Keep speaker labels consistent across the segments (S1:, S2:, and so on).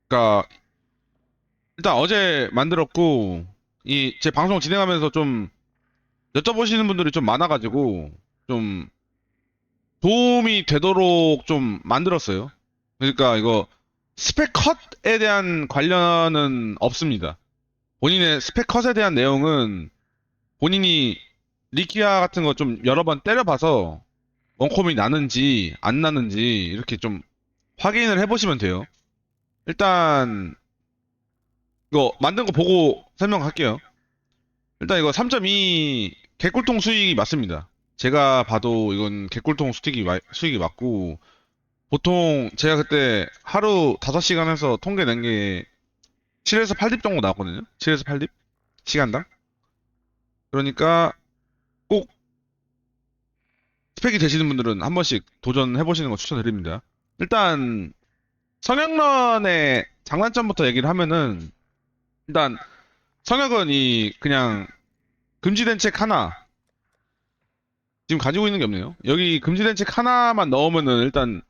S1: 그러니까 일단 어제 만들었고 이 제 방송 진행하면서 좀 여쭤보시는 분들이 좀 많아가지고 좀 도움이 되도록 좀 만들었어요. 그러니까 이거 스펙 컷에 대한 관련은 없습니다. 본인의 스펙 컷에 대한 내용은 본인이 리키아 같은 거 좀 여러 번 때려봐서 원콤이 나는지 안 나는지 이렇게 좀 확인을 해보시면 돼요. 일단 이거 만든 거 보고 설명할게요. 일단 이거 3.2 개꿀통 수익이 맞습니다. 제가 봐도 이건 개꿀통 수익이 맞고 보통 제가 그때 하루 5시간 해서 통계 낸 게 7에서 8딥 정도 나왔거든요. 7에서 8딥 시간당. 그러니까 꼭 스펙이 되시는 분들은 한 번씩 도전해 보시는 거 추천드립니다. 일단 성형런의 장단점부터 얘기를 하면은 일단 성형은 이 그냥 금지된 책 하나 지금 가지고 있는 게 없네요. 여기 금지된 책 하나만 넣으면은 일단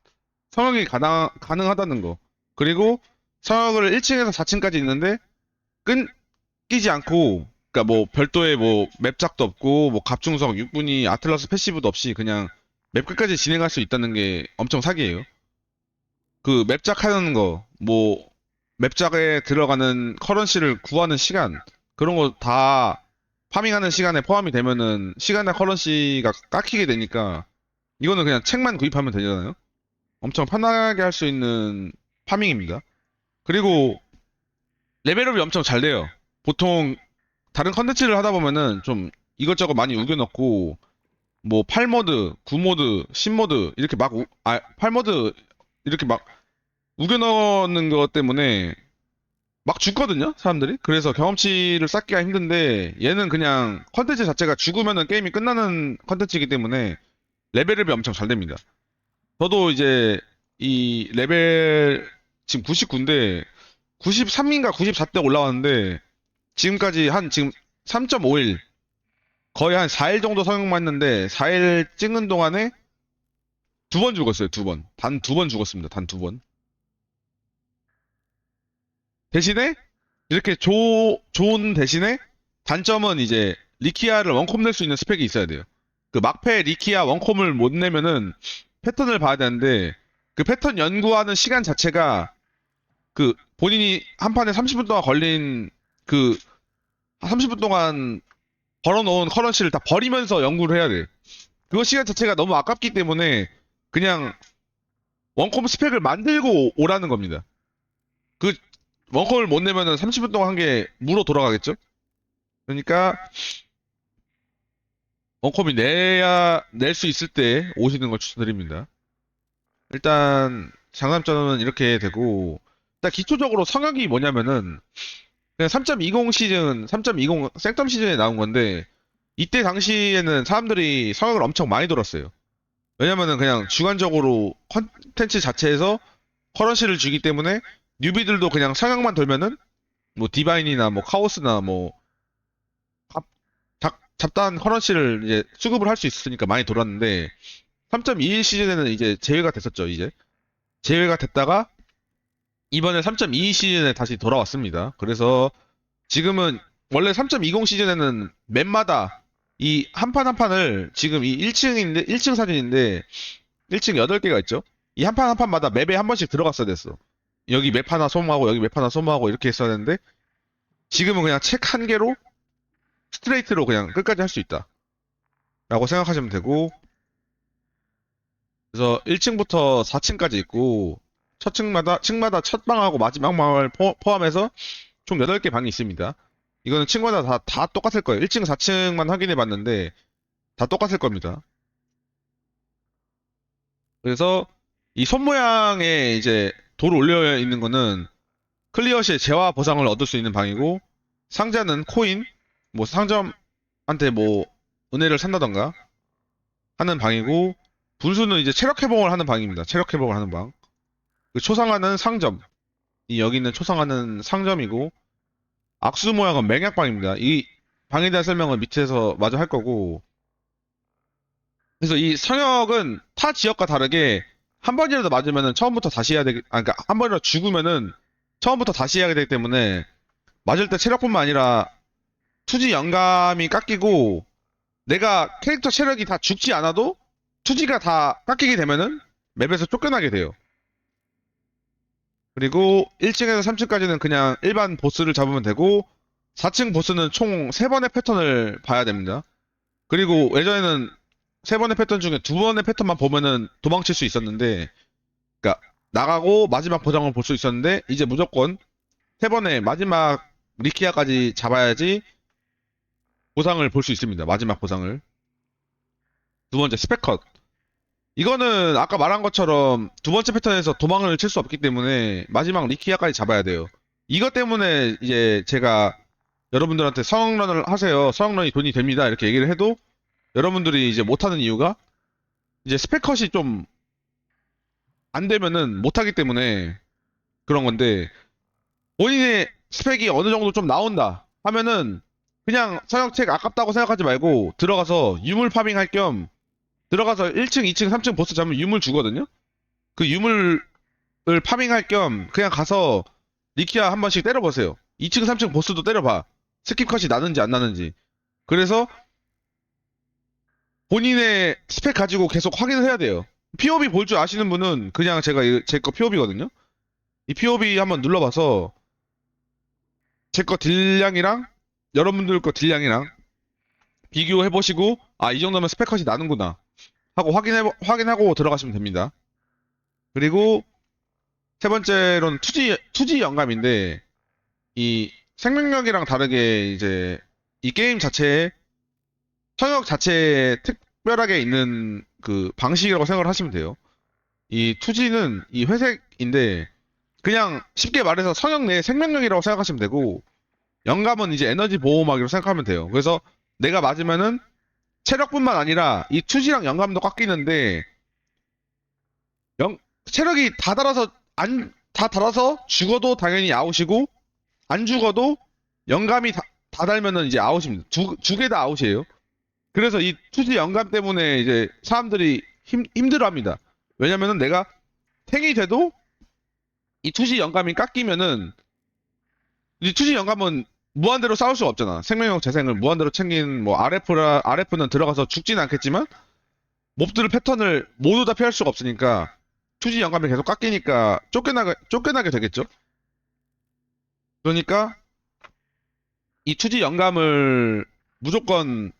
S1: 성역이 가능하다는 거. 그리고 성역을 1층에서 4층까지 있는데 끊기지 않고, 그러니까 뭐 별도의 뭐 맵작도 없고, 뭐 갑중석, 육분이, 아틀라스 패시브도 없이 그냥 맵 끝까지 진행할 수 있다는 게 엄청 사기예요. 그 맵작 하는 거, 뭐 맵작에 들어가는 커런시를 구하는 시간, 그런 거 다 파밍하는 시간에 포함이 되면은 시간당 커런시가 깎이게 되니까 이거는 그냥 책만 구입하면 되잖아요. 엄청 편하게 할 수 있는 파밍입니다. 그리고 레벨업이 엄청 잘 돼요. 보통 다른 컨텐츠를 하다 보면은 좀 이것저것 많이 우겨넣고 뭐 8모드, 9모드, 10모드 이렇게 8모드 이렇게 막 우겨넣는 것 때문에 막 죽거든요, 사람들이. 그래서 경험치를 쌓기가 힘든데 얘는 그냥 컨텐츠 자체가 죽으면은 게임이 끝나는 컨텐츠이기 때문에 레벨업이 엄청 잘 됩니다. 저도 이제 이 레벨 지금 99인데 93인가 94대 올라왔는데 지금까지 한 지금 3.5일 거의 한 4일 정도 사용만 했는데 4일 찍는 동안에 2번 죽었어요. 2번. 단 2번 죽었습니다. 단 2번. 대신에 이렇게 좋은 대신에 단점은 이제 리키아를 원콤 낼 수 있는 스펙이 있어야 돼요. 그 막패 리키아 원콤을 못 내면은 패턴을 봐야 되는데 그 패턴 연구하는 시간 자체가 그 본인이 한 판에 30분 동안 걸린 그 30분 동안 벌어놓은 커런시를 다 버리면서 연구를 해야 돼. 그거 시간 자체가 너무 아깝기 때문에 그냥 원컴 스펙을 만들고 오라는 겁니다. 그 원컴을 못 내면은 30분 동안 한 게 무로 돌아가겠죠? 그러니까 원컴이 낼 수 있을 때 오시는 걸 추천드립니다. 일단 장단점은 이렇게 되고 일단 기초적으로 성역이 뭐냐면은 그냥 3.20 시즌, 3.20 생텀 시즌에 나온 건데 이때 당시에는 사람들이 성역을 엄청 많이 돌았어요. 왜냐면은 그냥 주관적으로 컨텐츠 자체에서 커런시를 주기 때문에 뉴비들도 그냥 성역만 돌면은 뭐 디바인이나 뭐 카오스나 뭐 잡다한 커런시를 이제 수급을 할 수 있으니까 많이 돌았는데 3.21 시즌에는 이제 제외가 됐었죠. 이제 제외가 됐다가 이번에 3.22 시즌에 다시 돌아왔습니다. 그래서 지금은 원래 3.20 시즌에는 맵마다 이 한 판 한 판을 지금 이 1층인데 1층 사진인데 1층 8개가 있죠. 이 한 판 한 판마다 맵에 한 번씩 들어갔어야 됐어. 여기 맵 하나 소모하고 여기 맵 하나 소모하고 이렇게 했어야 되는데 지금은 그냥 책 한 개로 스트레이트로 그냥 끝까지 할 수 있다. 라고 생각하시면 되고 그래서 1층부터 4층까지 있고 층마다 첫 방하고 마지막 방을 포함해서 총 8개 방이 있습니다. 이거는 층마다 다 똑같을 거예요. 1층, 4층만 확인해 봤는데 다 똑같을 겁니다. 그래서 이 손 모양에 이제 돌 올려 있는 거는 클리어 시에 재화 보상을 얻을 수 있는 방이고 상자는 코인, 뭐 상점한테 뭐 은혜를 산다던가 하는 방이고 분수는 이제 체력 회복을 하는 방입니다. 체력 회복을 하는 방. 그 초상화는 상점. 이 여기 있는 초상화는 상점이고 악수 모양은 맹약방입니다. 이 방에 대한 설명은 밑에서 마저 할 거고 그래서 이 성역은 타 지역과 다르게 한 번이라도 맞으면은 처음부터 다시 해야 되기, 그러니까 한 번이라도 죽으면은 처음부터 다시 해야 되기 때문에 맞을 때 체력뿐만 아니라 투지 영감이 깎이고 내가 캐릭터 체력이 다 죽지 않아도 투지가 다 깎이게 되면은 맵에서 쫓겨나게 돼요. 그리고 1층에서 3층까지는 그냥 일반 보스를 잡으면 되고 4층 보스는 총 3번의 패턴을 봐야 됩니다. 그리고 예전에는 3번의 패턴 중에 2번의 패턴만 보면은 도망칠 수 있었는데 그러니까 나가고 마지막 보상을 볼 수 있었는데 이제 무조건 3번의 마지막 리키아까지 잡아야지 보상을 볼 수 있습니다. 마지막 보상을. 두 번째 스펙컷. 이거는 아까 말한 것처럼 두 번째 패턴에서 도망을 칠 수 없기 때문에 마지막 리키아까지 잡아야 돼요. 이것 때문에 이제 제가 여러분들한테 성형런을 하세요. 성형런이 돈이 됩니다. 이렇게 얘기를 해도 여러분들이 이제 못하는 이유가 이제 스펙컷이 좀 안 되면은 못하기 때문에 그런 건데 본인의 스펙이 어느 정도 좀 나온다 하면은 그냥 성형책 아깝다고 생각하지 말고 들어가서 유물 파밍 할 겸 들어가서 1층, 2층, 3층 보스 잡으면 유물 주거든요? 그 유물을 파밍할 겸 그냥 가서 리키아 한 번씩 때려보세요. 2층, 3층 보스도 때려봐. 스킵컷이 나는지 안 나는지. 그래서 본인의 스펙 가지고 계속 확인을 해야 돼요. POV 볼 줄 아시는 분은 그냥 제 거 POV거든요? 이 POV 한번 눌러봐서 제 거 딜량이랑 여러분들 거 딜량이랑 비교해보시고 아, 이 정도면 스펙컷이 나는구나 하고 확인하고 들어가시면 됩니다. 그리고 세 번째로는 투지 영감인데, 이 생명력이랑 다르게 이제 이 게임 자체에, 성역 자체에 특별하게 있는 그 방식이라고 생각을 하시면 돼요. 이 투지는 이 회색인데, 그냥 쉽게 말해서 성역 내 생명력이라고 생각하시면 되고, 영감은 이제 에너지 보호막이라고 생각하면 돼요. 그래서 내가 맞으면은 체력뿐만 아니라 이 투지랑 영감도 깎이는데, 영, 체력이 다 달아서 죽어도 당연히 아웃이고, 안 죽어도 영감이 다 달면은 이제 아웃입니다. 두 개 다 아웃이에요. 그래서 이 투지 영감 때문에 이제 사람들이 힘들어 합니다. 왜냐면은 내가 탱이 돼도 이 투지 영감이 깎이면은, 이 투지 영감은 무한대로 싸울 수가 없잖아. 생명력 재생을 무한대로 챙긴 뭐 RF는 들어가서 죽진 않겠지만, 몹들 패턴을 모두 다 피할 수가 없으니까, 투지 영감이 계속 깎이니까 쫓겨나게 되겠죠? 그러니까, 이 투지 영감을 무조건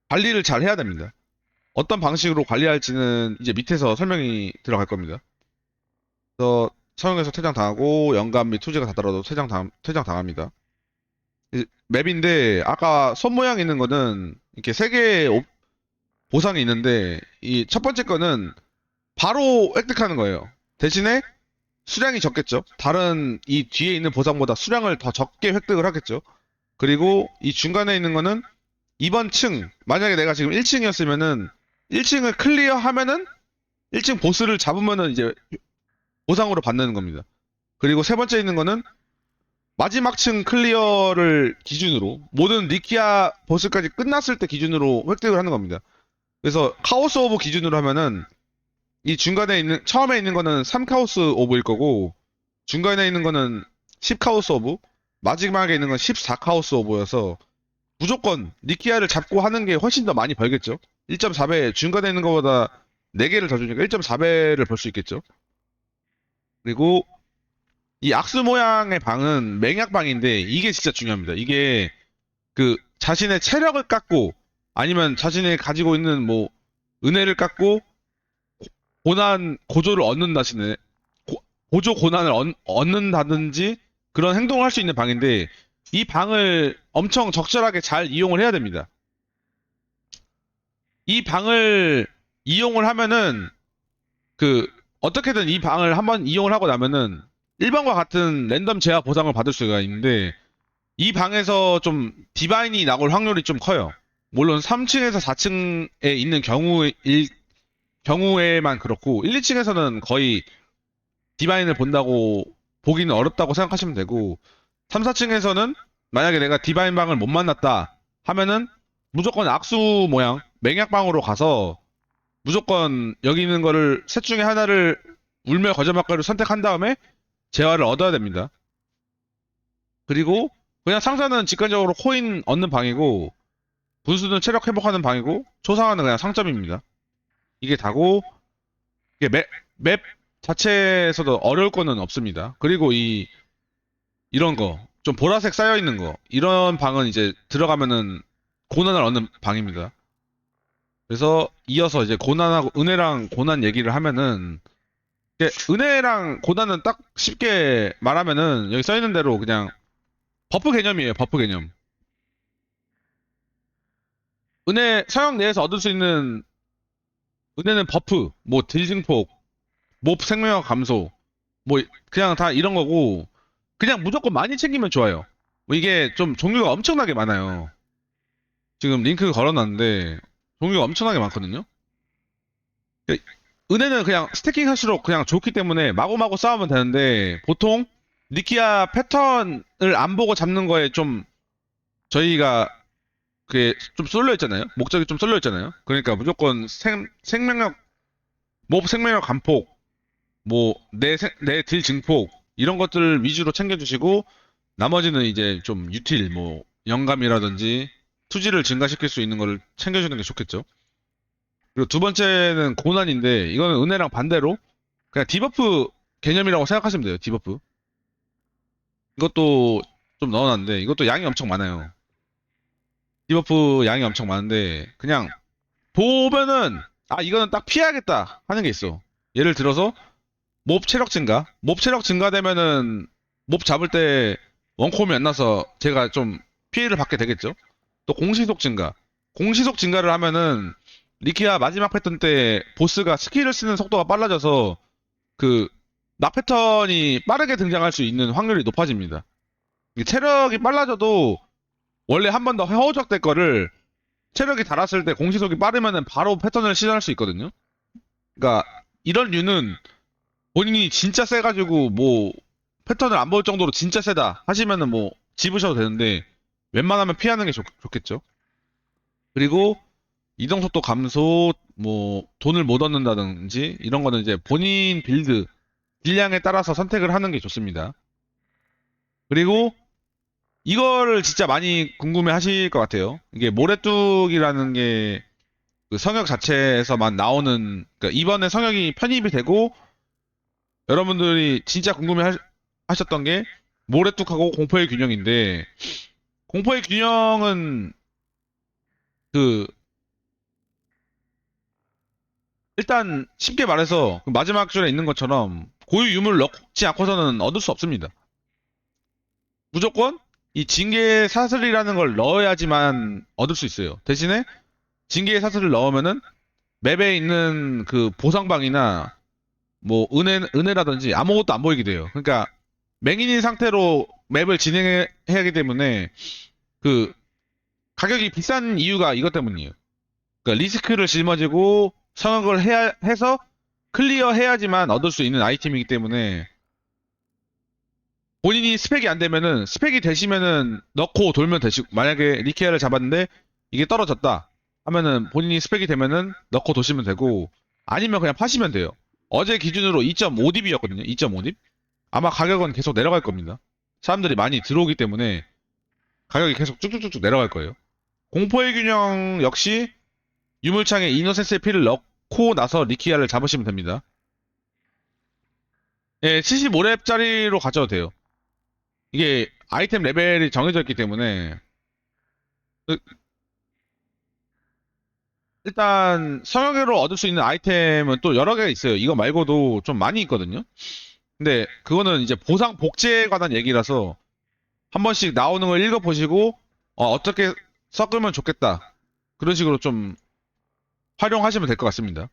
S1: 관리를 잘 해야 됩니다. 어떤 방식으로 관리할지는 이제 밑에서 설명이 들어갈 겁니다. 그래서 사용해서 퇴장당하고 영감 및 투지가 닿더라도 퇴장당합니다. 맵인데 아까 손 모양 있는 거는 이렇게 세 개의 보상이 있는데 이 첫 번째 거는 바로 획득하는 거예요. 대신에 수량이 적겠죠. 다른 이 뒤에 있는 보상보다 수량을 더 적게 획득을 하겠죠. 그리고 이 중간에 있는 거는 이번 층, 만약에 내가 지금 1층이었으면은 1층을 클리어하면은 1층 보스를 잡으면은 이제 보상으로 받는 겁니다. 그리고 세 번째 있는 거는 마지막 층 클리어를 기준으로 모든 리키아 보스까지 끝났을 때 기준으로 획득을 하는 겁니다. 그래서 카오스 오브 기준으로 하면은 이 중간에 있는 처음에 있는 거는 3카오스 오브일 거고 중간에 있는 거는 10카오스 오브, 마지막에 있는 건 14카오스 오브여서 무조건 니키아를 잡고 하는 게 훨씬 더 많이 벌겠죠. 1.4배, 중간에 있는 것보다 4개를 더 주니까 1.4배를 벌 수 있겠죠. 그리고 이 악수 모양의 방은 맹약방인데 이게 진짜 중요합니다. 이게 그 자신의 체력을 깎고 아니면 자신이 가지고 있는 뭐 은혜를 깎고 고조를 얻는다시네. 고조 고난을 얻는다든지 그런 행동을 할 수 있는 방인데 이 방을 엄청 적절하게 잘 이용을 해야 됩니다. 이 방을 이용을 하면은 그 어떻게든 이 방을 한번 이용을 하고 나면은 1번과 같은 랜덤 제압 보상을 받을 수가 있는데 이 방에서 좀 디바인이 나올 확률이 좀 커요. 물론 3층에서 4층에 있는 경우에만 그렇고 1, 2층에서는 거의 디바인을 본다고 보기는 어렵다고 생각하시면 되고 3, 4층에서는 만약에 내가 디바인 방을 못 만났다 하면은 무조건 악수 모양 맹약방으로 가서 무조건 여기 있는 거를 셋 중에 하나를 울며 거저먹기를 선택한 다음에 재화를 얻어야 됩니다. 그리고 그냥 상자는 직관적으로 코인 얻는 방이고 분수는 체력 회복하는 방이고 초상화는 그냥 상점입니다. 이게 다고 이게 맵 자체에서도 어려울 거는 없습니다. 그리고 이런 거 좀 보라색 쌓여 있는 거 이런 방은 이제 들어가면은 고난을 얻는 방입니다. 그래서 이어서 이제 고난하고 은혜랑 고난 얘기를 하면은 이게 은혜랑 고난은 딱 쉽게 말하면은 여기 써 있는 대로 그냥 버프 개념이에요. 버프 개념. 은혜 서양 내에서 얻을 수 있는 은혜는 버프, 뭐 딜증폭, 몹 생명력 감소, 뭐 그냥 다 이런 거고 그냥 무조건 많이 챙기면 좋아요. 뭐 이게 좀 종류가 엄청나게 많아요. 지금 링크 걸어놨는데 종류가 엄청나게 많거든요. 은혜는 그냥 스태킹 할수록 그냥 좋기 때문에 마구마구 싸우면 되는데 보통 니키아 패턴을 안 보고 잡는 거에 좀 저희가 그게 좀 쏠려 있잖아요. 목적이 좀 쏠려 있잖아요. 그러니까 무조건 생명력, 몹 생명력 감폭, 뭐 내 딜 증폭 이런 것들 위주로 챙겨주시고 나머지는 이제 좀 유틸 뭐 영감이라든지 투지를 증가시킬 수 있는 거를 챙겨주는 게 좋겠죠. 그리고 두 번째는 고난인데 이거는 은혜랑 반대로 그냥 디버프 개념이라고 생각하시면 돼요. 디버프. 이것도 좀 넣어놨는데 이것도 양이 엄청 많아요. 디버프 양이 엄청 많은데 그냥 보면은 아 이거는 딱 피해야겠다 하는 게 있어. 예를 들어서 몹 체력 증가. 몹 체력 증가되면은 몹 잡을 때 원콤이 안 나서 제가 좀 피해를 받게 되겠죠. 또 공시속 증가. 공시속 증가를 하면은 리키아 마지막 패턴 때 보스가 스킬을 쓰는 속도가 빨라져서 그 낙 패턴이 빠르게 등장할 수 있는 확률이 높아집니다. 이게 체력이 빨라져도 원래 한 번 더 허우적될 거를 체력이 달았을 때 공시속이 빠르면은 바로 패턴을 시전할 수 있거든요. 그러니까 이런 류는 본인이 진짜 세가지고 뭐 패턴을 안 볼 정도로 진짜 세다 하시면은 뭐 집으셔도 되는데 웬만하면 피하는 게 좋겠죠. 그리고 이동 속도 감소, 뭐 돈을 못 얻는다든지 이런 거는 이제 본인 빌드 딜량에 따라서 선택을 하는 게 좋습니다. 그리고 이거를 진짜 많이 궁금해 하실 것 같아요. 이게 모래뚝이라는 게 그 성역 자체에서만 나오는, 그러니까 이번에 성역이 편입이 되고 여러분들이 진짜 궁금해 하셨던 게 모래뚝하고 공포의 균형인데 공포의 균형은 그 일단 쉽게 말해서 그 마지막 줄에 있는 것처럼 고유 유물을 넣지 않고서는 얻을 수 없습니다. 무조건 이 징계 사슬이라는 걸 넣어야지만 얻을 수 있어요. 대신에 징계 사슬을 넣으면은 맵에 있는 그 보상방이나 뭐 은혜라든지 아무것도 안 보이게 돼요. 그러니까 맹인인 상태로 맵을 진행해야 하기 때문에 그 가격이 비싼 이유가 이것 때문이에요. 그러니까 리스크를 짊어지고 성역을 해서 클리어 해야지만 얻을 수 있는 아이템이기 때문에 본인이 스펙이 안 되면은 스펙이 되시면은 넣고 돌면 되시고 만약에 리키아를 잡았는데 이게 떨어졌다 하면은 본인이 스펙이 되면은 넣고 도시면 되고 아니면 그냥 파시면 돼요. 어제 기준으로 2.5딥이었거든요. 2.5딥. 아마 가격은 계속 내려갈 겁니다. 사람들이 많이 들어오기 때문에 가격이 계속 쭉쭉쭉쭉 내려갈 거예요. 공포의 균형 역시 유물창에 이노센스의 피를 넣고 나서 리키아를 잡으시면 됩니다. 예, 75렙짜리로 가져도 돼요. 이게 아이템 레벨이 정해져 있기 때문에 그- 일단 성역으로 얻을 수 있는 아이템은 또 여러 개가 있어요. 이거 말고도 좀 많이 있거든요. 근데 그거는 이제 보상 복제에 관한 얘기라서 한 번씩 나오는 걸 읽어보시고 어떻게 섞으면 좋겠다. 그런 식으로 좀 활용하시면 될 것 같습니다.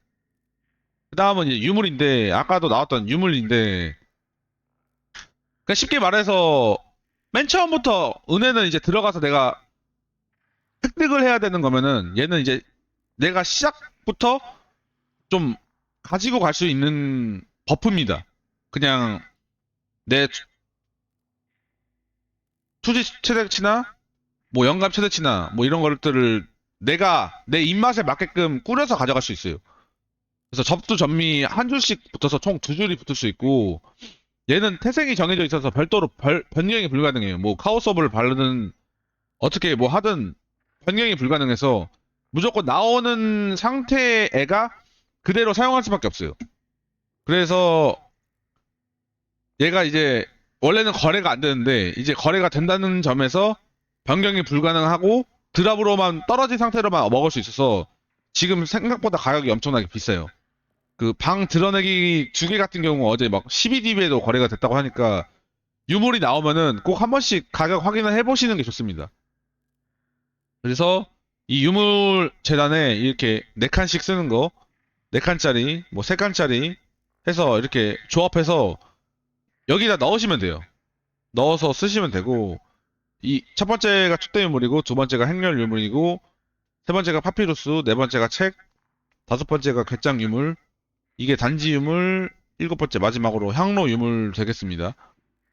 S1: 그 다음은 이제 유물인데 아까도 나왔던 유물인데 그냥 쉽게 말해서 맨 처음부터 은혜는 이제 들어가서 내가 획득을 해야 되는 거면은 얘는 이제 내가 시작부터 좀 가지고 갈 수 있는 버프입니다. 그냥 내 투지 최대치나 뭐 영감 최대치나 뭐 이런 것들을 내가 내 입맛에 맞게끔 꾸려서 가져갈 수 있어요. 그래서 접두 전미 한 줄씩 붙어서 총 두 줄이 붙을 수 있고 얘는 태생이 정해져 있어서 별도로 변경이 불가능해요. 뭐 카오서브를 바르든 어떻게 뭐 하든 변경이 불가능해서 무조건 나오는 상태의 애가 그대로 사용할 수밖에 없어요. 그래서 얘가 이제 원래는 거래가 안 되는데 이제 거래가 된다는 점에서 변경이 불가능하고 드랍으로만 떨어진 상태로만 먹을 수 있어서 지금 생각보다 가격이 엄청나게 비싸요. 그 방 드러내기 2개 같은 경우 어제 막 12DB에도 거래가 됐다고 하니까 유물이 나오면은 꼭 한 번씩 가격 확인을 해보시는 게 좋습니다. 그래서 이 유물 재단에 이렇게 4칸씩 쓰는 거, 4칸짜리, 뭐 3칸짜리 해서 이렇게 조합해서 여기다 넣으시면 돼요. 넣어서 쓰시면 되고, 이 첫 번째가 촛대 유물이고, 두 번째가 행렬 유물이고, 세 번째가 파피루스, 네 번째가 책, 다섯 번째가 괴짱 유물, 이게 단지 유물, 일곱 번째 마지막으로 향로 유물 되겠습니다.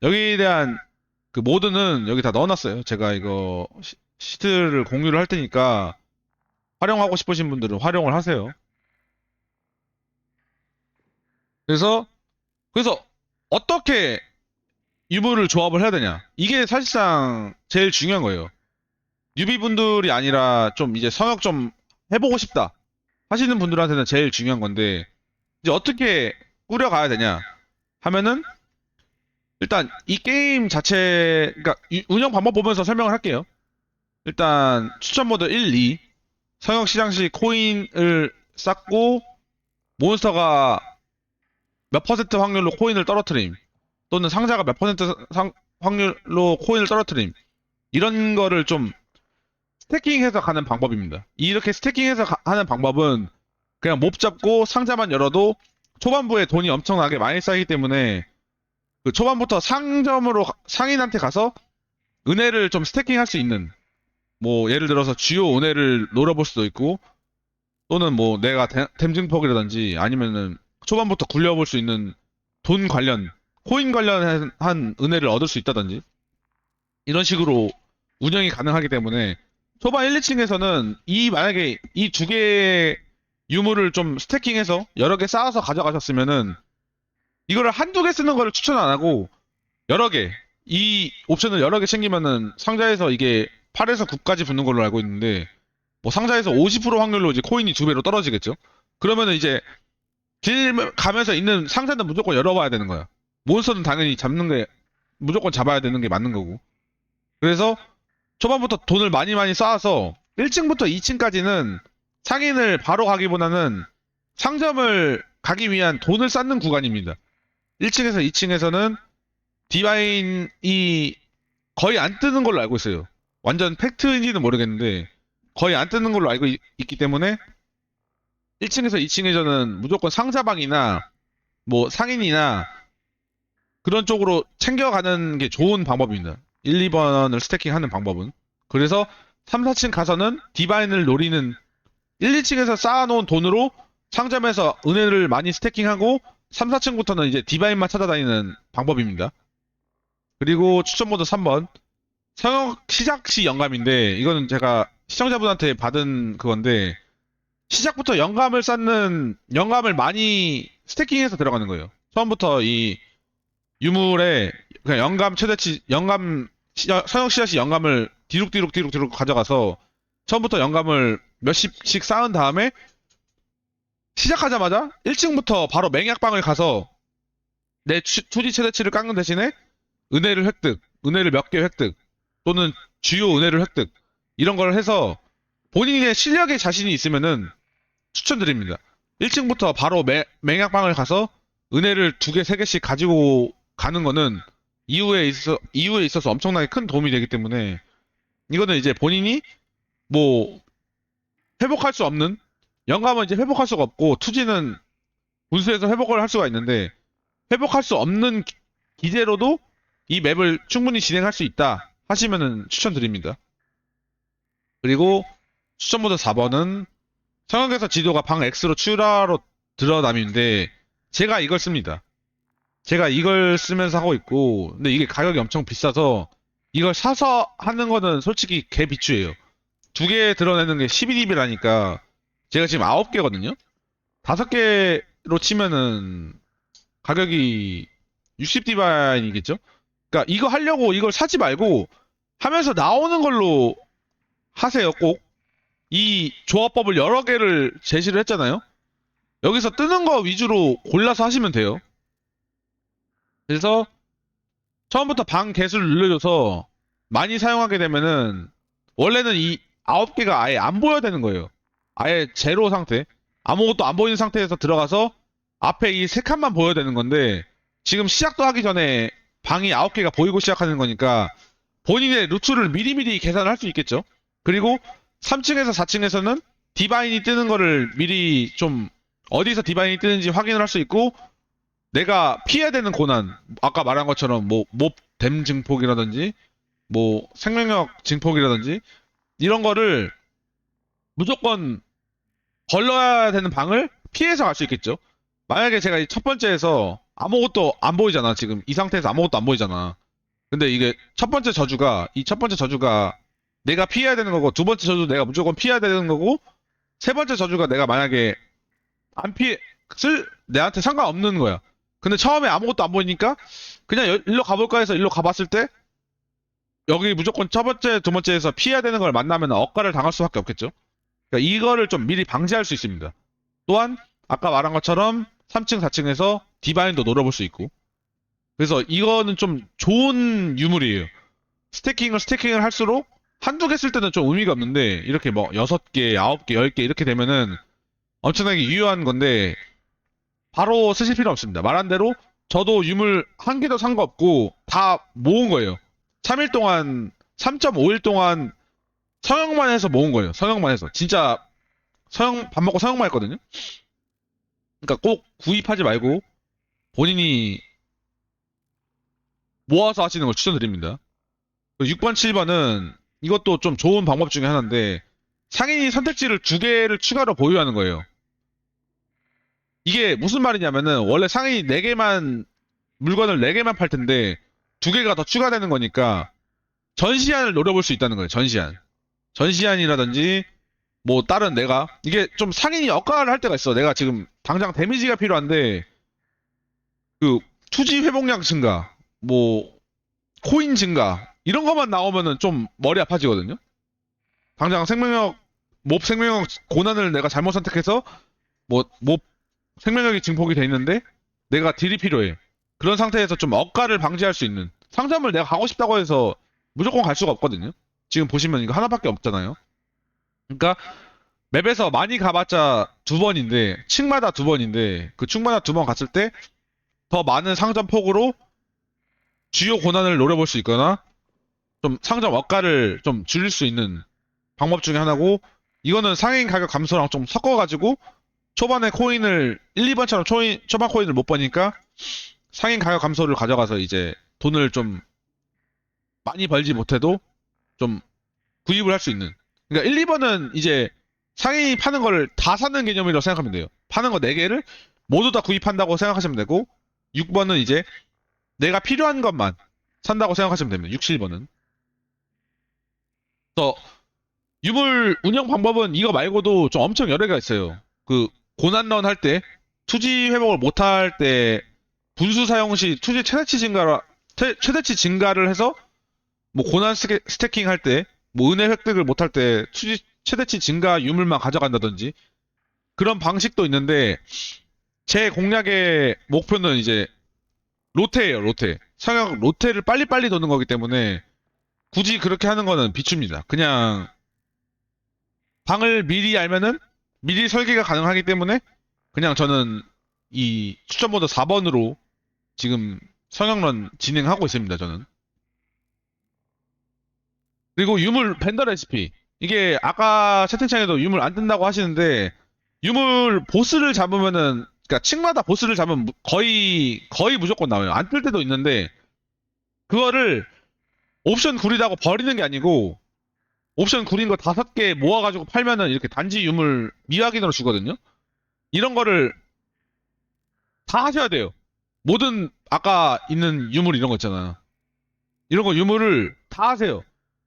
S1: 여기에 대한 그 모드는 여기 다 넣어놨어요. 제가 이거 시트를 공유를 할 테니까 활용하고 싶으신 분들은 활용을 하세요. 그래서 어떻게 유물을 조합을 해야 되냐? 이게 사실상 제일 중요한 거예요. 유비분들이 아니라 좀 이제 성역 좀 해보고 싶다 하시는 분들한테는 제일 중요한 건데 이제 어떻게 꾸려가야 되냐 하면은 일단 이 게임 자체 그러니까 운영 방법 보면서 설명을 할게요. 일단 추천 모드 1, 2 성역 시장 시 코인을 쌓고 몬스터가 몇 퍼센트 확률로 코인을 떨어뜨림 또는 상자가 몇 퍼센트 확률로 코인을 떨어뜨림 이런 거를 좀 스태킹해서 가는 방법입니다. 이렇게 스태킹해서 하는 방법은 그냥 몹 잡고 상자만 열어도 초반부에 돈이 엄청나게 많이 쌓이기 때문에 그 초반부터 상점으로 상인한테 가서 은혜를 좀 스태킹할 수 있는 뭐 예를 들어서 주요 은혜를 노려볼 수도 있고 또는 뭐 내가 댐증퍽이라든지 아니면은 초반부터 굴려볼 수 있는 돈 관련 코인 관련한 은혜를 얻을 수 있다든지 이런 식으로 운영이 가능하기 때문에 초반 1, 2층에서는 만약에 이 두 개의 유물을 좀 스태킹해서 여러 개 쌓아서 가져가셨으면은 이거를 한두 개 쓰는 거를 추천 안 하고 여러 개, 이 옵션을 여러 개 챙기면은 상자에서 이게 8에서 9까지 붙는 걸로 알고 있는데 뭐 상자에서 50% 확률로 이제 코인이 2배로 떨어지겠죠? 그러면은 이제 길 가면서 있는 상자는 무조건 열어봐야 되는 거야. 몬스터는 당연히 잡는 게 무조건 잡아야 되는 게 맞는 거고. 그래서 초반부터 돈을 많이 많이 쌓아서 1층부터 2층까지는 상인을 바로 가기보다는 상점을 가기 위한 돈을 쌓는 구간입니다. 1층에서 2층에서는 디바인이 거의 안 뜨는 걸로 알고 있어요. 완전 팩트인지는 모르겠는데 거의 안 뜨는 걸로 알고 있기 때문에 1층에서 2층에서는 무조건 상자방이나 뭐 상인이나 그런 쪽으로 챙겨가는 게 좋은 방법입니다. 1, 2번을 스태킹하는 방법은. 그래서 3, 4층 가서는 디바인을 노리는 1, 2층에서 쌓아놓은 돈으로 상점에서 은혜를 많이 스태킹하고 3, 4층부터는 이제 디바인만 찾아다니는 방법입니다. 그리고 추천 모드 3번. 성역 시작 시 영감인데 이거는 제가 시청자분한테 받은 그건데 시작부터 영감을 많이 스태킹해서 들어가는 거예요. 처음부터 이 유물에 그냥 성역 시작시 영감을 뒤룩 가져가서 처음부터 영감을 몇십씩 쌓은 다음에 시작하자마자 1층부터 바로 맹약방을 가서 내 투지 최대치를 깎는 대신에 은혜를 몇 개 획득 또는 주요 은혜를 획득 이런 걸 해서 본인의 실력에 자신이 있으면은 추천드립니다. 1층부터 바로 맹약방을 가서 은혜를 2개, 3개씩 가지고 가는 거는 이후에 있어서 엄청나게 큰 도움이 되기 때문에 이거는 이제 본인이 뭐 회복할 수 없는 영감은 이제 회복할 수가 없고 투지는 분수에서 회복을 할 수가 있는데 회복할 수 없는 기제로도 이 맵을 충분히 진행할 수 있다 하시면은 추천드립니다. 그리고 추천 모드 4번은 성역에서 지도가 방 X로 추라로 드러남인데 제가 이걸 씁니다. 제가 이걸 쓰면서 하고 있고 근데 이게 가격이 엄청 비싸서 이걸 사서 하는 거는 솔직히 개 비추예요. 2개 드러내는 게 12DB라니까 제가 지금 9개거든요. 5개로 치면은 가격이 60 디바인이겠죠? 그러니까 이거 하려고 이걸 사지 말고 하면서 나오는 걸로 하세요, 꼭. 이 조합법을 여러 개를 제시를 했잖아요. 여기서 뜨는 거 위주로 골라서 하시면 돼요. 그래서 처음부터 방 개수를 늘려줘서 많이 사용하게 되면은 원래는 이 9개가 아예 안 보여야 되는 거예요. 아예 제로 상태. 아무것도 안 보이는 상태에서 들어가서 앞에 이 세 칸만 보여야 되는 건데 지금 시작도 하기 전에 방이 9개가 보이고 시작하는 거니까 본인의 루트를 미리미리 계산을 할 수 있겠죠. 그리고 3층에서 4층에서는 디바인이 뜨는 거를 미리 좀 어디서 디바인이 뜨는지 확인을 할 수 있고 내가 피해야 되는 고난 아까 말한 것처럼 뭐 몹댐 증폭이라든지 뭐 생명력 증폭이라든지 이런 거를 무조건 걸러야 되는 방을 피해서 갈 수 있겠죠. 만약에 제가 이 첫 번째에서 아무것도 안 보이잖아. 지금 이 상태에서 아무것도 안 보이잖아. 근데 이게 이 첫 번째 저주가 내가 피해야 되는 거고, 두 번째 저주 내가 무조건 피해야 되는 거고, 세 번째 저주가 내가 만약에 안 내한테 상관없는 거야. 근데 처음에 아무것도 안 보이니까 그냥 일로 가볼까 해서 일로 가봤을 때 여기 무조건 첫 번째, 두 번째에서 피해야 되는 걸 만나면 억가를 당할 수밖에 없겠죠. 그러니까 이거를 좀 미리 방지할 수 있습니다. 또한 아까 말한 것처럼 3층, 4층에서 디바인도 노려볼 수 있고. 그래서 이거는 좀 좋은 유물이에요. 스태킹을 할수록 한두 개 쓸 때는 좀 의미가 없는데 이렇게 뭐 6개, 9개, 10개 이렇게 되면은 엄청나게 유효한 건데 바로 쓰실 필요 없습니다. 말한 대로 저도 유물 한 개도 산 거 없고 다 모은 거예요. 3일 동안 3.5일 동안 성형만 해서 모은 거예요. 성형만 해서. 진짜 밥 먹고 성형만 했거든요. 그러니까 꼭 구입하지 말고 본인이 모아서 하시는 걸 추천드립니다. 6번, 7번은 이것도 좀 좋은 방법 중에 하나인데 상인이 선택지를 두 개를 추가로 보유하는 거예요. 이게 무슨 말이냐면은 원래 상인이 4개만 물건을 4개만 팔 텐데 두 개가 더 추가되는 거니까 전시안을 노려볼 수 있다는 거예요. 전시안이라든지 뭐 다른 이게 좀 상인이 억가를 할 때가 있어. 내가 지금 당장 데미지가 필요한데 그 투지 회복량 증가, 뭐 코인 증가 이런 것만 나오면은 좀 머리 아파지거든요. 당장 몹 생명력 고난을 내가 잘못 선택해서 몹 생명력이 증폭이 돼 있는데 내가 딜이 필요해. 그런 상태에서 좀 억가를 방지할 수 있는 상점을 내가 가고 싶다고 해서 무조건 갈 수가 없거든요. 지금 보시면 이거 하나밖에 없잖아요. 그러니까 맵에서 많이 가봤자 2번인데 층마다 2번인데 그 층마다 2번 갔을 때 더 많은 상점 폭으로 주요 고난을 노려볼 수 있거나 좀 상점 억가를 좀 줄일 수 있는 방법 중에 하나고 이거는 상인 가격 감소랑 좀 섞어가지고 초반에 코인을 1, 2번처럼 초반 코인을 못 버니까 상인 가격 감소를 가져가서 이제 돈을 좀 많이 벌지 못해도 좀 구입을 할 수 있는. 그러니까 1, 2번은 이제 상인이 파는 걸 다 사는 개념이라고 생각하면 돼요. 파는 거 4개를 모두 다 구입한다고 생각하시면 되고 6번은 이제 내가 필요한 것만 산다고 생각하시면 됩니다. 6, 7번은. 그래서 유물 운영 방법은 이거 말고도 좀 엄청 여러 개가 있어요. 그 고난런 할 때 투지 회복을 못 할 때 분수 사용 시 투지 최대치 증가를 해서 뭐 고난 스태킹 할 때 뭐 은혜 획득을 못 할 때 투지 최대치 증가 유물만 가져간다든지 그런 방식도 있는데 제 공략의 목표는 이제 로테예요, 로테. 성형 로테를 빨리빨리 도는 거기 때문에 굳이 그렇게 하는 거는 비춥니다. 그냥 방을 미리 알면은 미리 설계가 가능하기 때문에 그냥 저는 이 추천 모드 4번으로 지금 성형런 진행하고 있습니다, 저는. 그리고 유물 벤더 레시피. 이게 아까 채팅창에도 유물 안 뜬다고 하시는데 유물 보스를 잡으면은 그러니까 층마다 보스를 잡으면 거의 무조건 나와요. 안 뜰 때도 있는데 그거를 옵션 구리다고 버리는 게 아니고 옵션 구린 거 5개 모아가지고 팔면은 이렇게 단지 유물 미확인으로 주거든요. 이런 거를 다 하셔야 돼요. 모든 아까 있는 유물 이런 거 있잖아. 이런 거 유물을 다 하세요.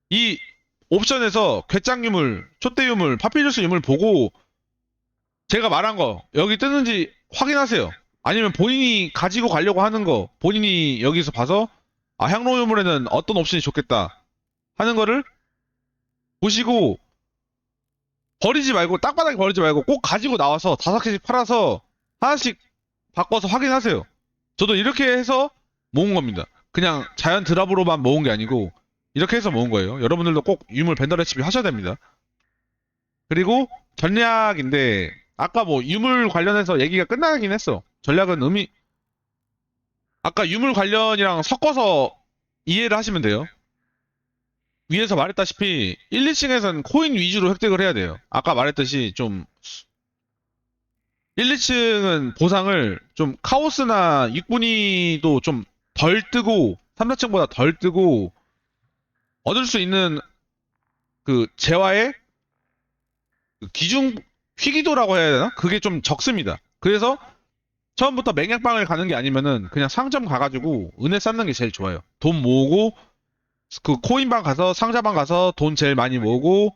S1: 이 옵션에서 괴짱 유물, 촛대 유물, 파피루스 유물 보고 제가 말한 거 여기 뜨는지 확인하세요. 아니면 본인이 가지고 가려고 하는 거, 본인이 여기서 봐서, 아, 향로 유물에는 어떤 옵션이 좋겠다 하는 거를 보시고, 버리지 말고, 땅바닥에 버리지 말고, 꼭 가지고 나와서 5개씩 팔아서 하나씩 바꿔서 확인하세요. 저도 이렇게 해서 모은 겁니다. 그냥 자연 드랍으로만 모은 게 아니고, 이렇게 해서 모은 거예요. 여러분들도 꼭 유물 벤더 레시피 하셔야 됩니다. 그리고 전략인데, 아까 뭐 유물 관련해서 얘기가 끝나긴 했어. 전략은 아까 유물 관련이랑 섞어서 이해를 하시면 돼요. 위에서 말했다시피 1, 2층에서는 코인 위주로 획득을 해야 돼요. 아까 말했듯이 좀 1, 2층은 보상을 좀 카오스나 육분이도 좀 덜 뜨고 3, 4층보다 덜 뜨고 얻을 수 있는 그 재화의 그 기준 희귀도라고 해야 되나? 그게 좀 적습니다. 그래서 처음부터 맹약방을 가는 게 아니면은 그냥 상점 가가지고 은혜 쌓는 게 제일 좋아요. 돈 모으고 그 코인방 가서 상자방 가서 돈 제일 많이 모으고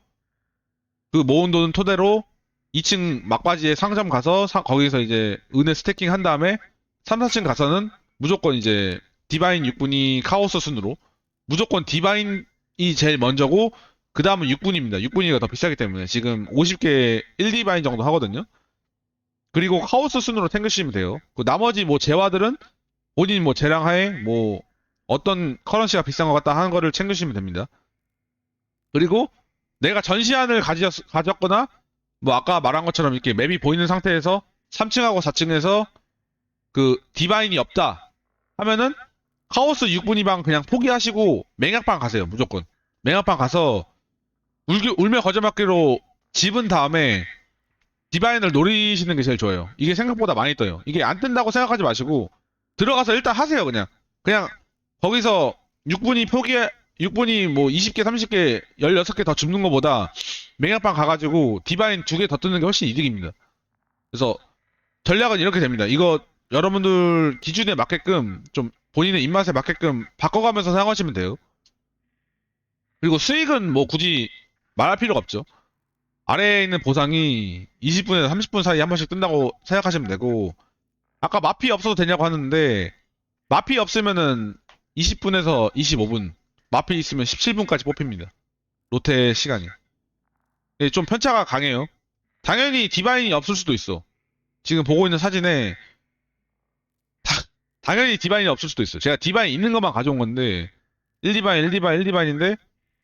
S1: 그 모은 돈 토대로 2층 막바지에 상점 가서 거기서 이제 은혜 스태킹 한 다음에 3, 4층 가서는 무조건 이제 디바인 육분이 카오스 순으로 무조건 디바인이 제일 먼저고 그 다음은 육분입니다. 육분이가 더 비싸기 때문에 지금 50개 1디바인 정도 하거든요. 그리고 카오스 순으로 챙기시면 돼요. 그 나머지 뭐 재화들은 본인 뭐 재량하에 뭐 어떤 커런시가 비싼 것 같다 하는 거를 챙기시면 됩니다. 그리고 내가 전시안을 가졌거나 뭐 아까 말한 것처럼 이렇게 맵이 보이는 상태에서 3층하고 4층에서 그 디바인이 없다 하면은 카오스 6분이방 그냥 포기하시고 맹약방 가세요. 무조건. 맹약방 가서 울며 거저먹기로 집은 다음에 디바인을 노리시는 게 제일 좋아요. 이게 생각보다 많이 떠요. 이게 안 뜬다고 생각하지 마시고 들어가서 일단 하세요. 그냥 거기서 6분이 뭐 20개, 30개, 16개 더 줍는 것보다 맹약방 가가지고 디바인 2개 더 뜨는 게 훨씬 이득입니다. 그래서 전략은 이렇게 됩니다. 이거 여러분들 기준에 맞게끔 좀 본인의 입맛에 맞게끔 바꿔가면서 사용하시면 돼요. 그리고 수익은 뭐 굳이 말할 필요가 없죠. 아래에 있는 보상이 20분에서 30분 사이에 한 번씩 뜬다고 생각하시면 되고 아까 마피 없어도 되냐고 하는데 마피 없으면은 20분에서 25분 마피 있으면 17분까지 뽑힙니다. 로테 시간이. 예, 좀 편차가 강해요. 당연히 디바인이 없을 수도 있어. 지금 보고 있는 사진에 당연히 디바인이 없을 수도 있어요. 제가 디바인 있는 것만 가져온 건데 1디바인, 1디바인, 1디바인인데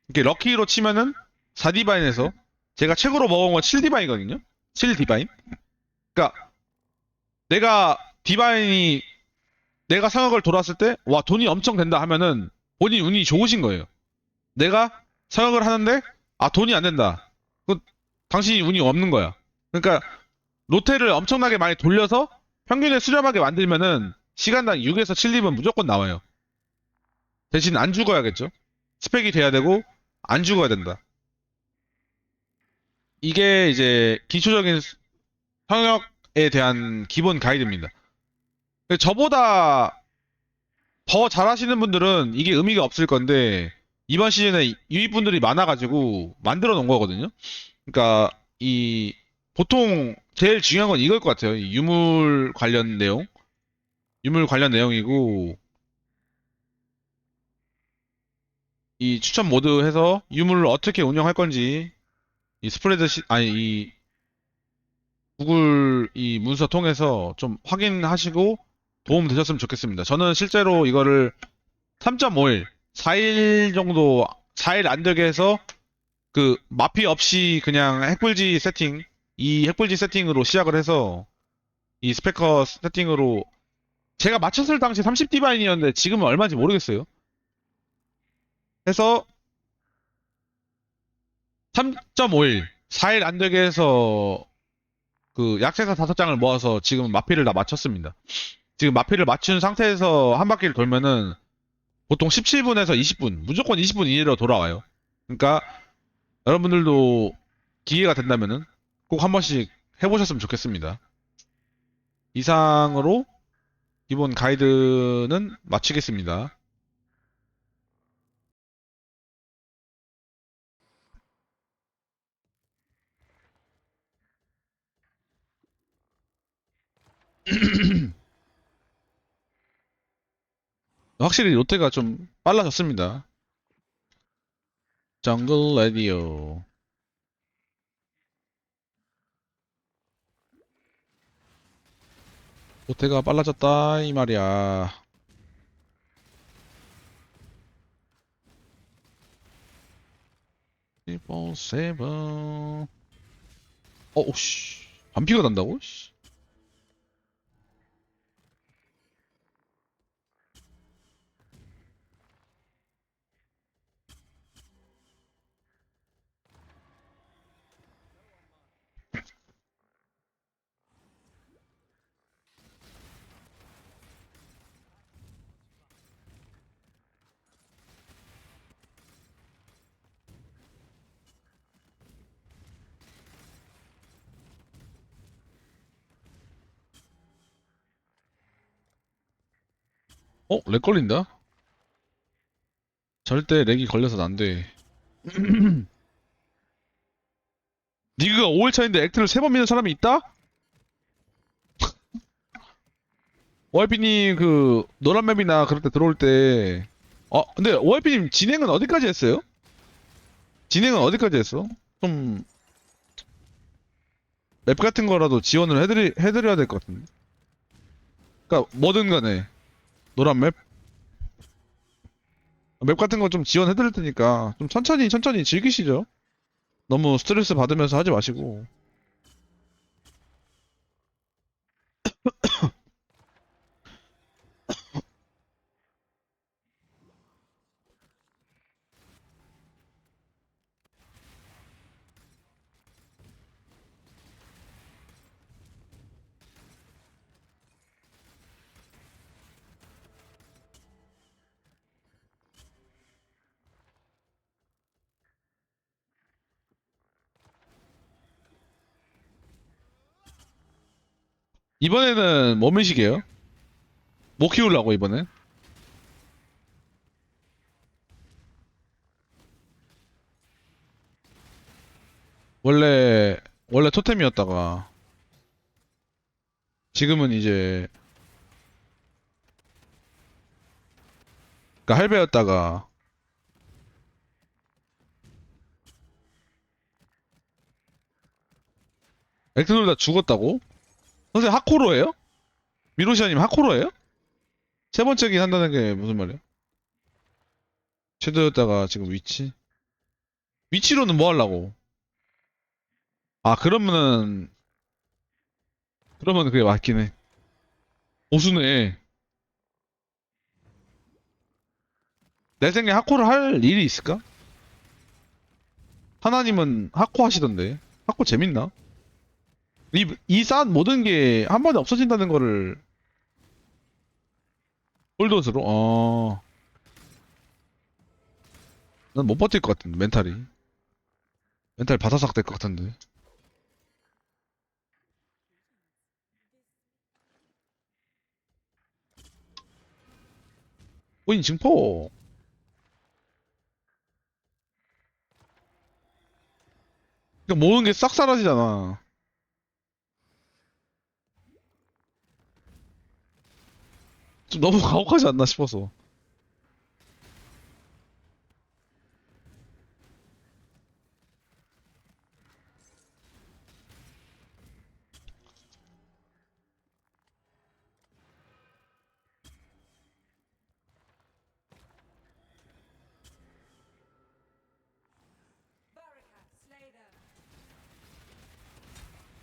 S1: 이렇게 럭키로 치면은 4디바인에서 제가 최고로 먹은 건 7디바인이거든요. 7디바인. 그러니까 내가 디바인이 내가 상황을 돌았을 때 와 돈이 엄청 된다 하면은 본인 운이 좋으신 거예요. 내가 상황을 하는데 아 돈이 안 된다. 그 당신이 운이 없는 거야. 그러니까 로테를 엄청나게 많이 돌려서 평균에 수렴하게 만들면은 시간당 6에서 7립은 무조건 나와요. 대신 안 죽어야겠죠. 스펙이 돼야 되고 안 죽어야 된다. 이게 이제 기초적인 성역에 대한 기본 가이드입니다. 저보다 더 잘하시는 분들은 이게 의미가 없을 건데 이번 시즌에 유입분들이 많아가지고 만들어 놓은 거거든요. 그러니까 이 보통 제일 중요한 건 이걸 것 같아요. 이 유물 관련 내용이고 이 추천 모드 해서 유물을 어떻게 운영할 건지 이 아니 이 구글 이 문서 통해서 좀 확인하시고 도움 되셨으면 좋겠습니다. 저는 실제로 이거를 3.5일, 4일 정도, 4일 안 되게 해서 그 마피 없이 그냥 이 핵불지 세팅으로 시작을 해서 이 스페커 세팅으로 제가 맞췄을 당시 30디바인이었는데 지금은 얼마인지 모르겠어요. 해서 3.5일, 4일 안 되게 해서 그 약세사 5장을 모아서 지금 마피를 다 맞췄습니다. 지금 마피를 맞춘 상태에서 한 바퀴를 돌면은 보통 17분에서 20분, 무조건 20분 이내로 돌아와요. 그러니까 여러분들도 기회가 된다면은 꼭 한 번씩 해보셨으면 좋겠습니다. 이상으로 기본 가이드는 마치겠습니다. 확실히 롯데가 좀 빨라졌습니다. 정글 레디오. 롯데가 빨라졌다 이 말이야. 7, 오씨. 반피가 난다고? 씨. 렉 걸린다? 절대 렉이 걸려서는 안 돼. 리그가 5일 차인데 액트를 3번 미는 사람이 있다? OIP님 그 노란 맵이나 그럴 때 들어올 때 근데 OIP님 진행은 어디까지 했어요? 진행은 어디까지 했어? 좀 맵 같은 거라도 지원을 해드려야 될 것 같은데. 그니까 뭐든 간에 노란 맵? 맵 같은 거 좀 지원해드릴 테니까 좀 천천히 즐기시죠. 너무 스트레스 받으면서 하지 마시고. 이번에는 뭐 미식이에요? 뭐 키우려고 이번엔? 원래 원래 토템이었다가 지금은 이제 그러니까 할배였다가 액트돌 다 죽었다고? 선생님 하코로예요? 미로시아님 하코로예요? 세 번째긴 한다는 게 무슨 말이야? 섀도우였다가 지금 위치로는 뭐 하려고? 아 그러면 그게 맞긴 해. 오수네. 내 생에 하코를 할 일이 있을까? 하나님은 하코 하시던데. 하코 재밌나? 이 쌓은 모든 게 한 번에 없어진다는 거를 홀도스로? 난 못 버틸 것 같은데, 멘탈이. 멘탈 바사삭 될 것 같은데. 코인 증포. 그러니까 모든 게 싹 사라지잖아. 좀 너무 가혹하지 않나 싶어서.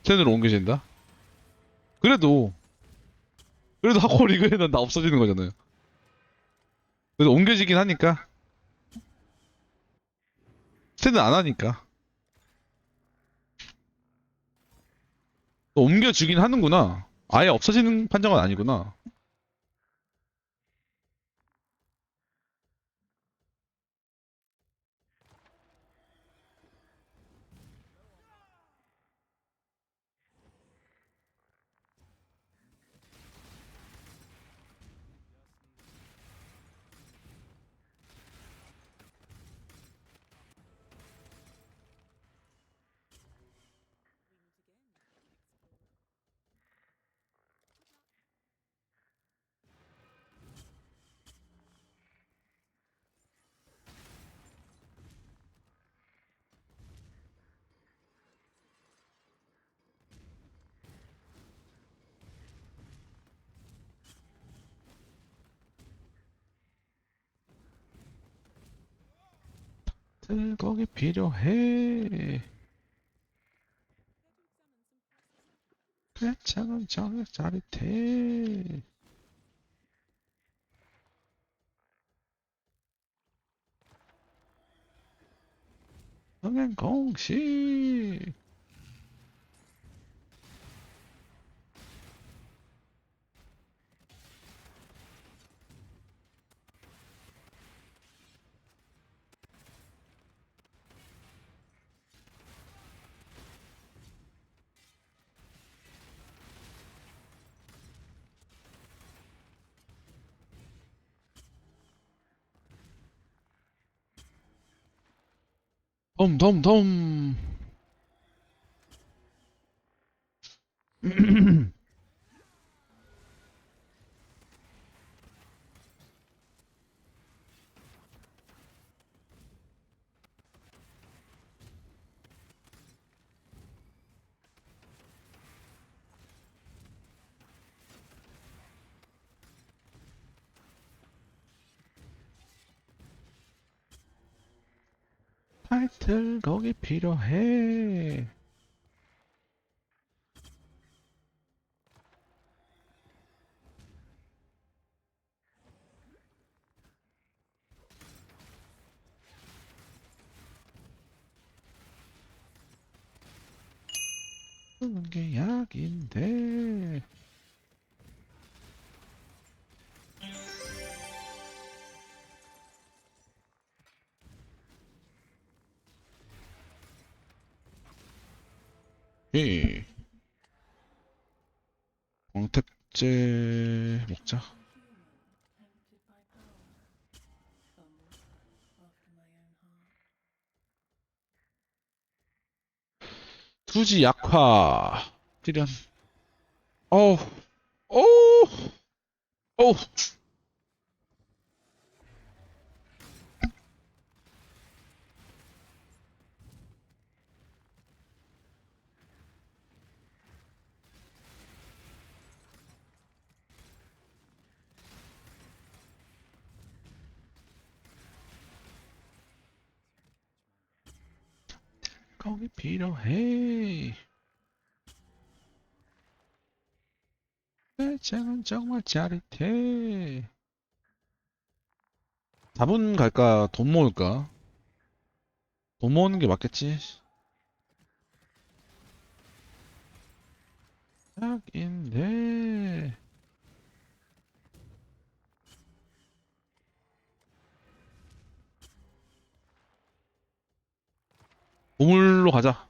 S1: 텐으로 옮겨진다? 그래도, 그래도 하코 리그에는 나 없어지는 거잖아요. 그래도 옮겨지긴 하니까. 스탠은 안 하니까. 또 옮겨주긴 하는구나. 아예 없어지는 판정은 아니구나. 타이틀 거기 필요해. 괜찮은 정력 짜릿해. 흥행 공식. 덤덤덤. 타이틀 거기 필요해. 쓰는 게 약인데. 예. 광택제 먹자. 투지 약화. 찌련. 어우, 어우, 어우. 거기 필요해. 배짱은 정말 짜릿해. 4분 갈까? 돈 모을까? 돈 모으는 게 맞겠지? 약인데. 보물로 가자.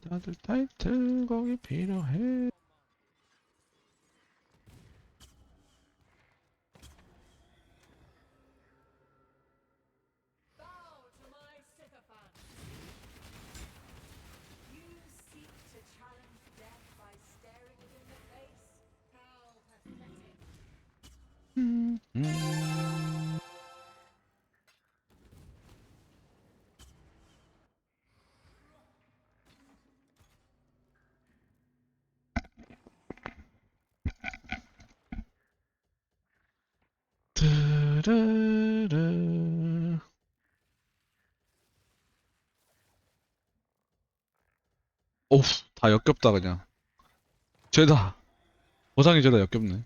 S1: 다들 타이틀 거기 필요해.
S2: Bow to my sycophant. You seek to challenge death by staring it in the face? How pathetic.
S1: 음, 음. 드르르. 오우, 다 역겹다, 그냥. 죄다. 보상이 죄다 역겹네.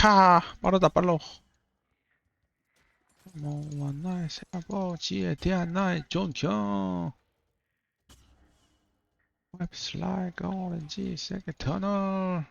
S1: 캬, 빠르다, 빨라. 뭐와 나의 새아버지에 대한 나의 존경. Life's like orange, second tunnel.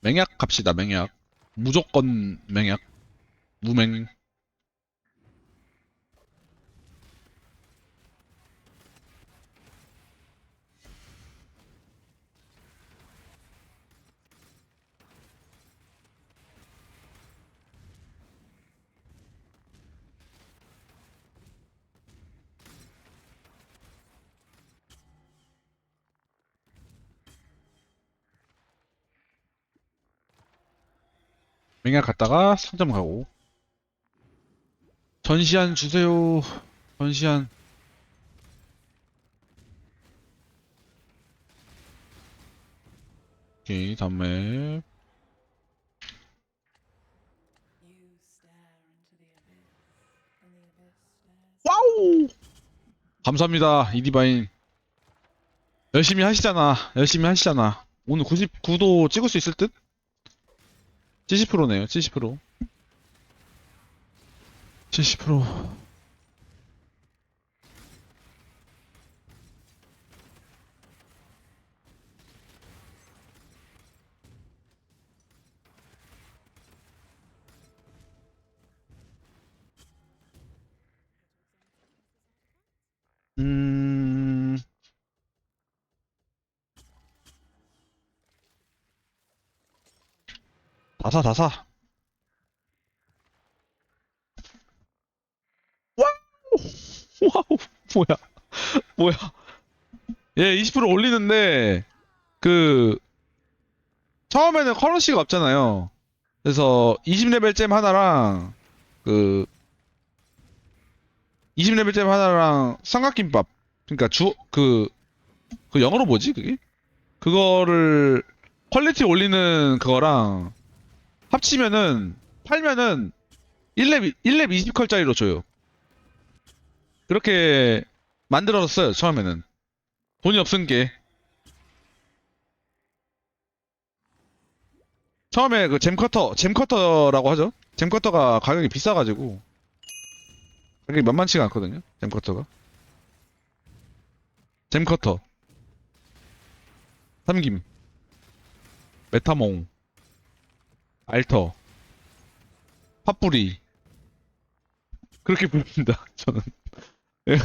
S1: 맹약 갑시다, 맹약. 무조건 맹약. 무맹. 맹약 갔다가 상점 가고. 전시안 주세요. 전시안. 오케이, 다음 맵.
S2: You stare into the abyss, and the abyss stares.
S1: 와우! 감사합니다, 이디바인. 열심히 하시잖아. 열심히 하시잖아. 오늘 99도 찍을 수 있을 듯? 70%네요, 70%. 70%. 음, 다사. 와우, 뭐야, 뭐야. 예, 20% 올리는데, 그, 처음에는 커런시가 없잖아요. 그래서 20레벨 잼 하나랑, 그, 20레벨 잼 하나랑 삼각김밥. 그니까 그 영어로 뭐지, 그게? 그거를, 퀄리티 올리는 그거랑, 합치면은, 팔면은, 1렙 20컬짜리로 줘요. 그렇게 만들었어요, 처음에는. 돈이 없은 게. 처음에 그 잼커터라고 하죠? 잼커터가 가격이 비싸가지고, 가격이 만만치가 않거든요, 잼커터가. 잼커터, 삼김, 메타몽, 알터, 팥뿌리. 그렇게 부릅니다, 저는. 예.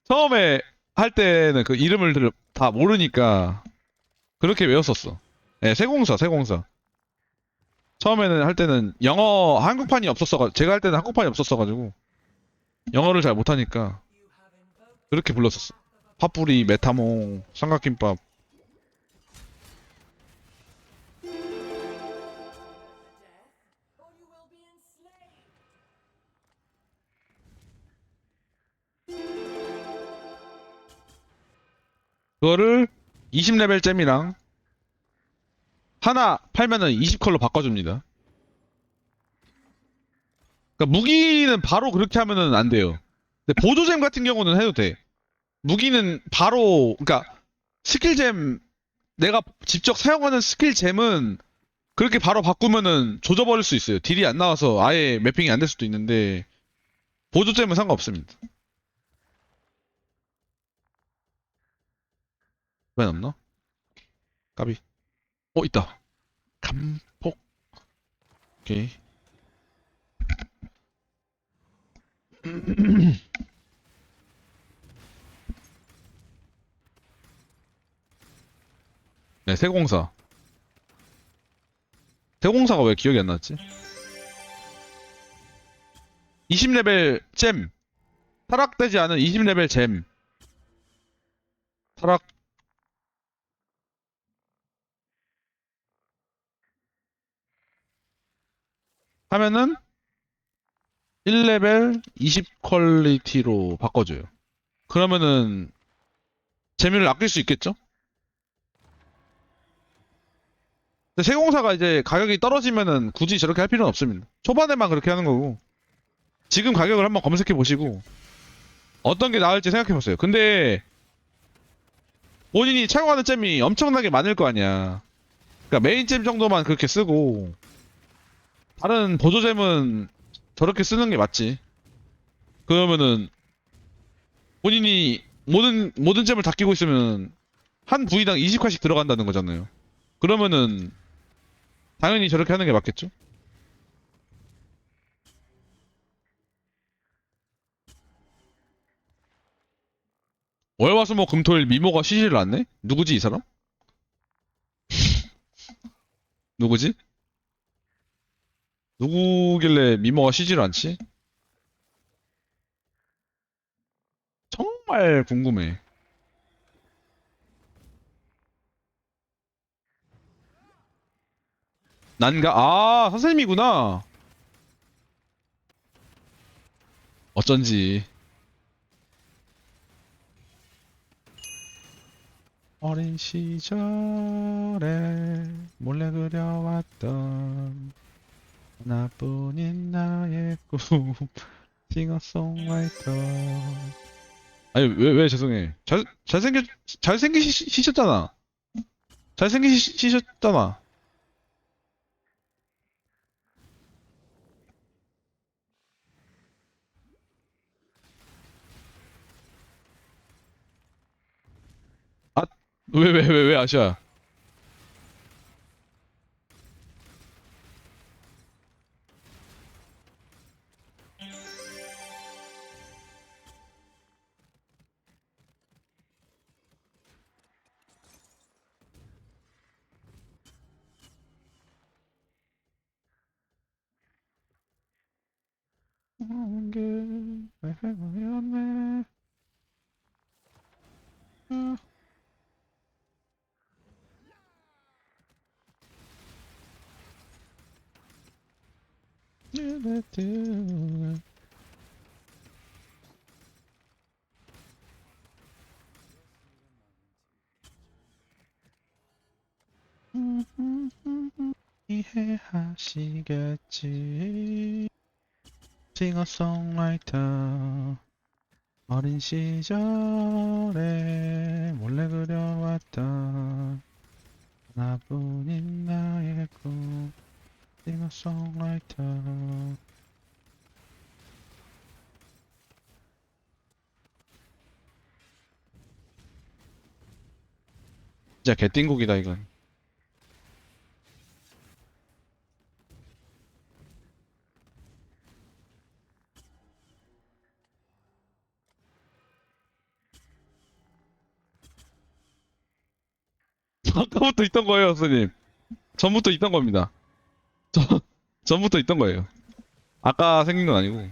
S1: 처음에 할 때는 그 이름을 다 모르니까, 그렇게 외웠었어. 예, 세공사. 처음에는 할 때는 영어 한국판이 제가 할 때는 한국판이 없었어가지고 영어를 잘 못하니까 그렇게 불렀었어. 팥뿌리, 메타몽, 삼각김밥.
S2: Or you will be enslaved.
S1: 그거를 20레벨 잼이랑 하나 팔면은 20컬로 바꿔줍니다. 그러니까 무기는 바로 그렇게 하면은 안 돼요. 근데 보조잼 같은 경우는 해도 돼. 무기는 바로, 그러니까 스킬잼, 내가 직접 사용하는 스킬잼은 그렇게 바로 바꾸면은 조져버릴 수 있어요. 딜이 안 나와서 아예 매핑이 안 될 수도 있는데, 보조잼은 상관없습니다. 왜 없나? 까비. 있다. 감폭. 오케이. 네, 세공사. 세공사가 왜 기억이 안 났지? 20레벨 잼. 타락되지 않은 20레벨 잼. 타락. 하면은 1레벨 20 퀄리티로 바꿔줘요. 그러면은 재미를 아낄 수 있겠죠? 근데 세공사가 이제 가격이 떨어지면은 굳이 저렇게 할 필요는 없습니다. 초반에만 그렇게 하는 거고. 지금 가격을 한번 검색해 보시고 어떤 게 나을지 생각해 보세요. 근데 본인이 착용하는 잼이 엄청나게 많을 거 아니야. 그러니까 메인 잼 정도만 그렇게 쓰고 다른 보조잼은 저렇게 쓰는 게 맞지. 그러면은 본인이 모든 잼을 다 끼고 있으면 한 부위당 20칸씩 들어간다는 거잖아요. 그러면은 당연히 저렇게 하는 게 맞겠죠? 월화수목금토일 미모가 쉬지를 않네? 누구지 이 사람? 누구지? 누구길래 미모가 쉬지를 않지? 정말 궁금해. 선생님이구나. 어쩐지. 어린 시절에 몰래 그려왔던 하나뿐인 나의 꿈. 싱어송라이터. 아니, 왜 죄송해. 잘생기셨잖아. 잘생기셨잖아. 아, 왜 아시아? 왜 해보였네. 이해하시겠지. 싱어송라이터. 어린 시절에 몰래 그려왔던 하나뿐인 나의 꿈. 싱어송라이터. 진짜 개띵곡이다 이건. 아까부터 있던 거예요, 선생님. 전부터 있던 겁니다. 전, 전부터 있던 거예요. 아까 생긴 건 아니고.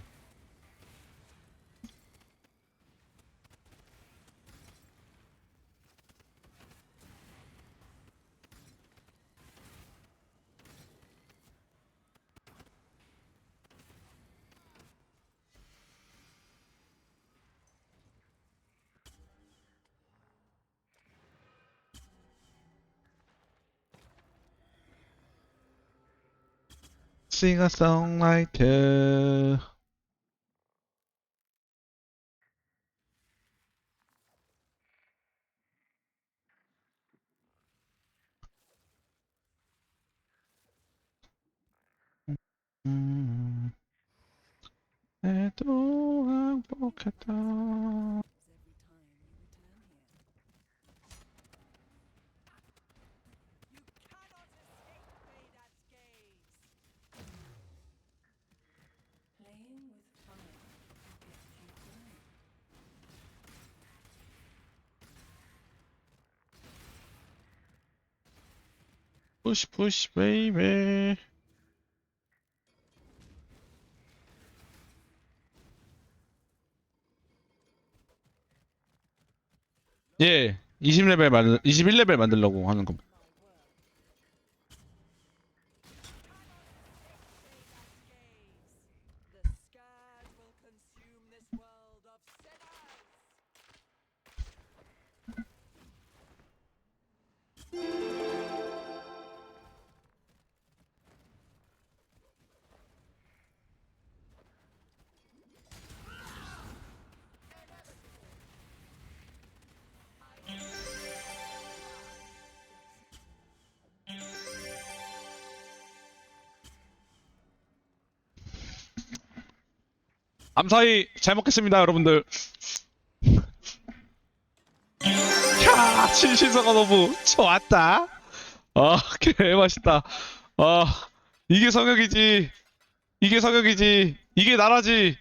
S1: 싱어송라이터. 음, 해도 행복했다.
S2: Playing with fire gets you burned.
S1: 푸시 베이베. 예, 21레벨 만들려고 하는 겁니다.
S2: The scars will consume this world of sinners.
S1: 암사히 잘 먹겠습니다, 여러분들. 야, 진실서가 너무 좋았다. 아, 개 맛있다. 아, 이게 성역이지. 이게 성역이지. 이게 나라지.